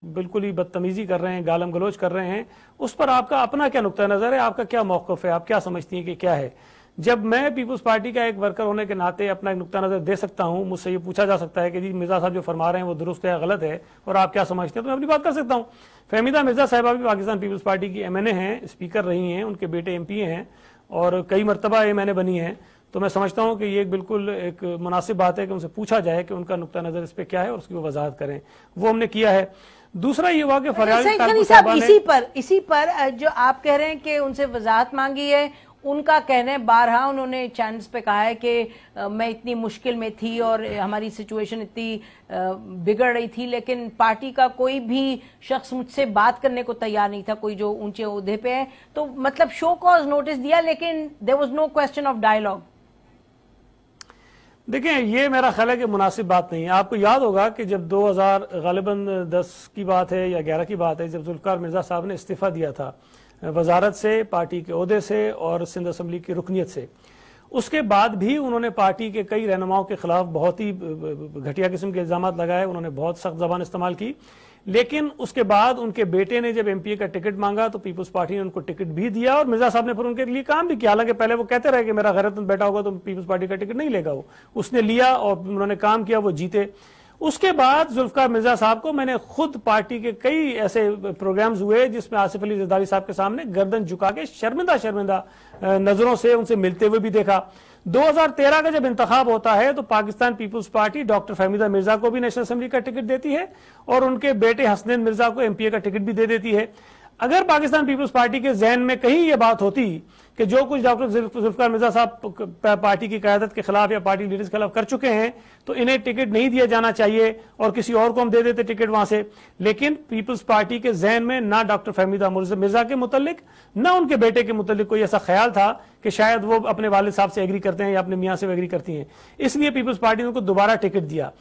बिल्कुल ही बदतमीजी कर रहे हैं, गालम गलोच कर रहे हैं, उस पर आपका अपना क्या नुक्ता नजर है, आपका क्या मौकफ है, आप क्या समझती हैं कि क्या है? जब मैं पीपुल्स पार्टी का एक वर्कर होने के नाते अपना एक नुक्ता नजर दे सकता हूं, मुझसे ये पूछा जा सकता है कि जी मिर्जा साहब जो फरमा रहे हैं वो दुरुस्त है या गलत है और आप क्या समझते हैं, तो मैं अपनी बात कर सकता हूं। फहमीदा मिर्जा साहिबा भी पाकिस्तान पीपुल्स पार्टी की MNA हैं, स्पीकर रही हैं, उनके बेटे MP हैं और कई मरतबा MNA बनी हैं। तो मैं समझता हूं कि ये बिल्कुल एक मुनासिब बात है कि उनसे पूछा जाए कि उनका नुक्ता नजर इस पर क्या है और उसकी वो वजाहत करें। वो हमने किया है। दूसरा ये हुआ कि फरियाद इसी पर जो आप कह रहे हैं कि उनसे वजाहत मांगी है, उनका कहना है बारहा उन्होंने चैनल्स पे कहा है कि मैं इतनी मुश्किल में थी और हमारी सिचुएशन इतनी बिगड़ रही थी, लेकिन पार्टी का कोई भी शख्स मुझसे बात करने को तैयार नहीं था, कोई जो ऊंचे ओहदे पे है। तो मतलब शो कॉज नोटिस दिया लेकिन there was no question of dialogue. देखें, ये मेरा ख्याल है कि मुनासिब बात नहीं है। आपको याद होगा कि जब 2010 की बात है या 11 की बात है, जब जुल्फिकार मिर्जा साहब ने इस्तीफा दिया था वजारत से, पार्टी के ओहदे से और सिंध असम्बली की रुकनीत से, उसके बाद भी उन्होंने पार्टी के कई रहनुमाओं के खिलाफ बहुत ही घटिया किस्म के इल्जाम लगाए, उन्होंने बहुत सख्त जबान इस्तेमाल की। लेकिन उसके बाद उनके बेटे ने जब MPA का टिकट मांगा तो पीपुल्स पार्टी ने उनको टिकट भी दिया और मिर्जा साहब ने फिर उनके लिए काम भी किया। हालांकि पहले वो कहते रहे कि मेरा गैरतमंद बेटा होगा तो पीपुल्स पार्टी का टिकट नहीं लेगा, वो उसने लिया और उन्होंने काम किया, वो जीते। उसके बाद जुल्फिकार मिर्जा साहब को मैंने खुद पार्टी के कई ऐसे प्रोग्राम्स हुए जिसमें आसिफ अली जरदारी साहब के सामने गर्दन झुका के शर्मिंदा नजरों से उनसे मिलते हुए भी देखा। 2013 का जब इंतखाब होता है तो पाकिस्तान पीपुल्स पार्टी डॉक्टर फहमीदा मिर्जा को भी नेशनल असेंबली का टिकट देती है और उनके बेटे हसनैन मिर्जा को MPA का टिकट भी दे देती है। अगर पाकिस्तान पीपुल्स पार्टी के जहन में कहीं ये बात होती कि जो कुछ डॉक्टर जुल्फिकार मिर्जा साहब पार्टी की क़यादत के खिलाफ या पार्टी लीडर्स के खिलाफ कर चुके हैं तो इन्हें टिकट नहीं दिया जाना चाहिए और किसी और को हम दे देते टिकट वहां से, लेकिन पीपुल्स पार्टी के जहन में ना डॉक्टर फहमीदा मिर्जा के मुतल्लिक ना उनके बेटे के मुतल्लिक कोई ऐसा ख्याल था कि शायद वो अपने वालिद साहब से एग्री करते हैं या अपने मियाँ से एग्री करती हैं, इसलिए पीपुल्स पार्टी ने उनको दोबारा टिकट दिया।